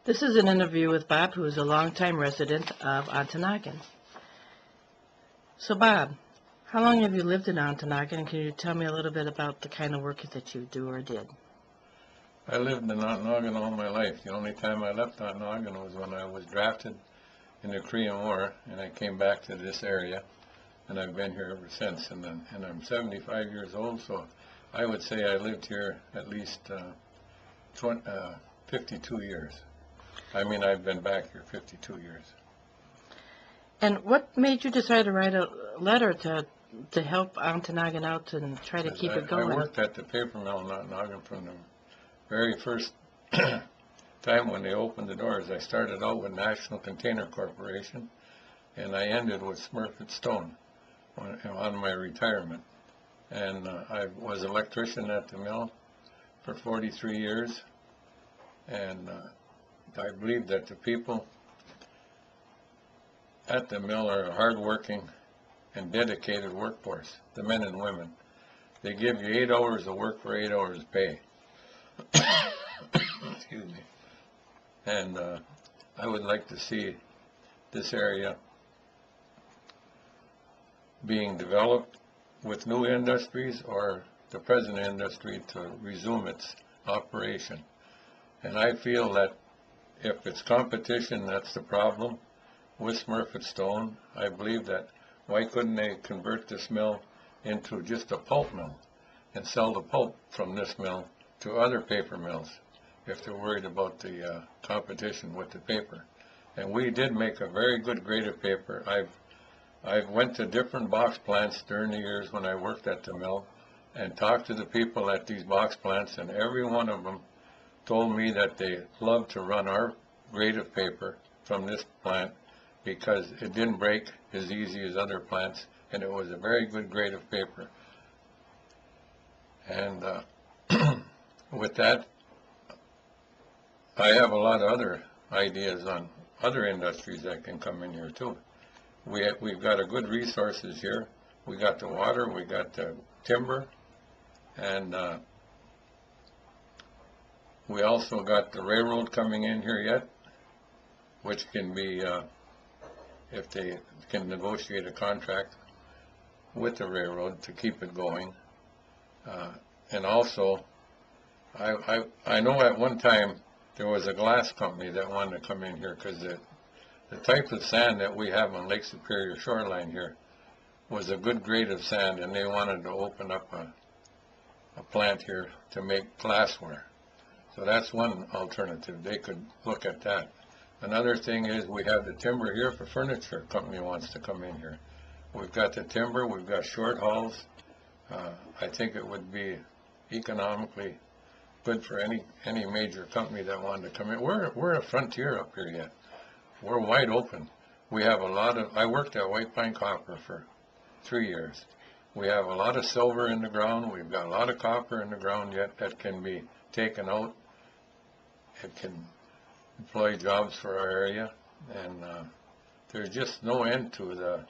This is an interview with Bob, who is a longtime resident of Ontonagon. So, Bob, how long have you lived in Ontonagon, and can you tell me a little bit about the kind of work that you do or did? I lived in Ontonagon all my life. The only time I left Ontonagon was when I was drafted in the Korean War, and I came back to this area, and I've been here ever since. And I'm 75 years old, so I would say I lived here at least 52 years. I mean, I've been back here 52 years. And what made you decide to write a letter to help Ontonagon out and try to keep it going? I worked at the paper mill in Ontonagon from the very first time when they opened the doors. I started out with National Container Corporation, and I ended with Smurfit Stone on my retirement. And I was electrician at the mill for 43 years, and I believe that the people at the mill are a hard-working and dedicated workforce, the men and women. They give you 8 hours of work for 8 hours pay. Excuse me. And I would like to see this area being developed with new industries or the present industry to resume its operation. And I feel that if it's competition that's the problem with Smurfit Stone, I believe that why couldn't they convert this mill into just a pulp mill and sell the pulp from this mill to other paper mills if they're worried about the competition with the paper. And we did make a very good grade of paper. I've went to different box plants during the years when I worked at the mill and talked to the people at these box plants, and every one of them told me that they loved to run our grade of paper from this plant because it didn't break as easy as other plants, and it was a very good grade of paper. And with that, I have a lot of other ideas on other industries that can come in here too. We've got a good resources here. We got the water, we got the timber, and we also got the railroad coming in here yet, which can be, if they can negotiate a contract with the railroad to keep it going. And also, I know at one time there was a glass company that wanted to come in here because the type of sand that we have on Lake Superior shoreline here was a good grade of sand, and they wanted to open up a plant here to make glassware. So that's one alternative. They could look at that. Another thing is we have the timber here for furniture. Company wants to come in here. We've got the timber. We've got short hauls. I think it would be economically good for any major company that wanted to come in. We're a frontier up here yet. We're wide open. We have a lot of. I worked at White Pine Copper for 3 years. We have a lot of silver in the ground. We've got a lot of copper in the ground yet that can be taken out. It can employ jobs for our area, and there's just no end to the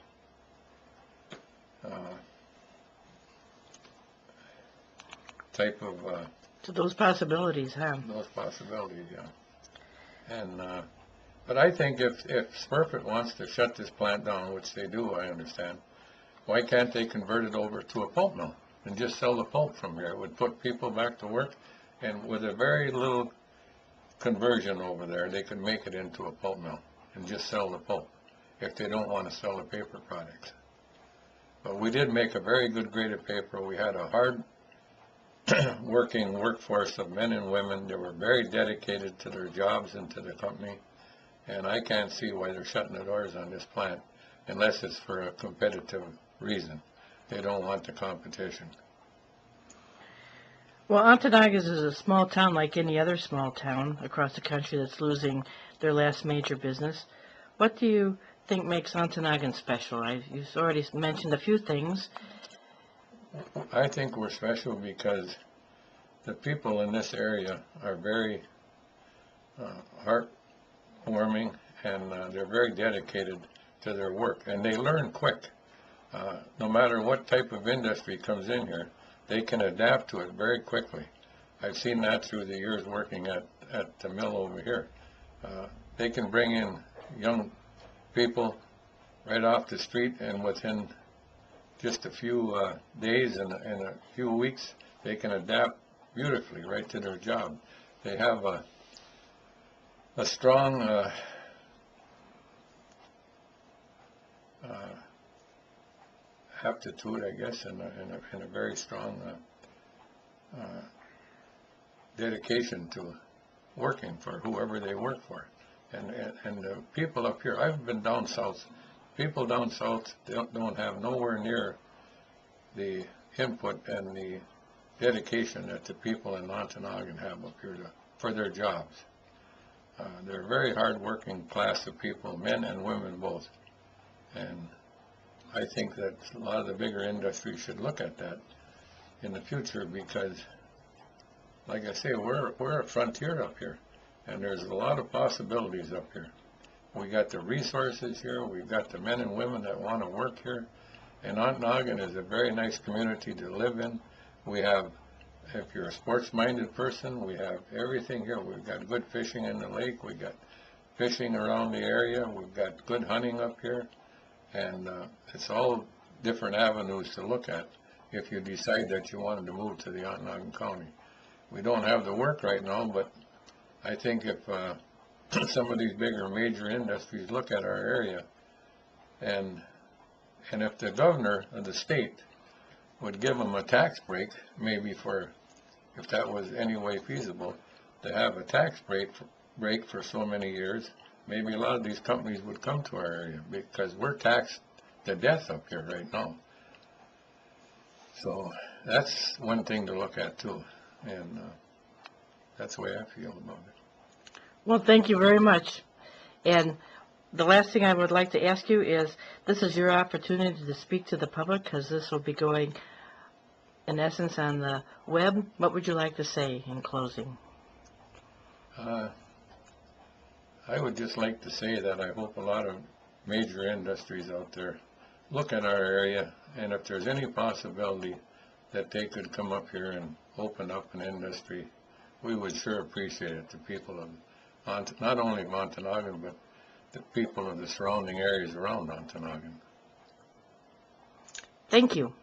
type of to those possibilities, huh? Those possibilities, yeah. And but I think if Smurfit wants to shut this plant down, which they do, I understand, why can't they convert it over to a pulp mill and just sell the pulp from here? It would put people back to work, and with a very little conversion over there, they could make it into a pulp mill and just sell the pulp if they don't want to sell the paper products. But we did make a very good grade of paper. We had a hard working workforce of men and women. They were very dedicated to their jobs and to the company, and I can't see why they're shutting the doors on this plant unless it's for a competitive reason. They don't want the competition. Well, Ontonagon is a small town like any other small town across the country that's losing their last major business. What do you think makes Ontonagon special? You've already mentioned a few things. I think we're special because the people in this area are very heartwarming, and they're very dedicated to their work, and they learn quick. No matter what type of industry comes in here, they can adapt to it very quickly. I've seen that through the years working at the mill over here. They can bring in young people right off the street, and within just a few days and a few weeks, they can adapt beautifully right to their job. They have a strong aptitude, I guess, and a very strong dedication to working for whoever they work for. And the people up here, I've been down south. People down south don't have nowhere near the input and the dedication that the people in Ontonagon have up here for their jobs. They're a very hard-working class of people, men and women both. And I think that a lot of the bigger industries should look at that in the future because, like I say, we're a frontier up here, and there's a lot of possibilities up here. We got the resources here, we've got the men and women that want to work here, and Ontonagon is a very nice community to live in. We have, if you're a sports-minded person, we have everything here. We've got good fishing in the lake, we got fishing around the area, we've got good hunting up here, and it's all different avenues to look at if you decide that you wanted to move to the Ontonagon County. We don't have the work right now, but I think if some of these bigger major industries look at our area, and if the governor of the state would give them a tax break, maybe for, if that was any way feasible, to have a tax break for so many years, maybe a lot of these companies would come to our area because we're taxed to death up here right now. So that's one thing to look at too, and that's the way I feel about it. Well, thank you very much. And the last thing I would like to ask you is, this is your opportunity to speak to the public because this will be going, in essence, on the web. What would you like to say in closing? I would just like to say that I hope a lot of major industries out there look at our area, and if there's any possibility that they could come up here and open up an industry, we would sure appreciate it. The people of not only of Ontonagon, but the people of the surrounding areas around Ontonagon. Thank you.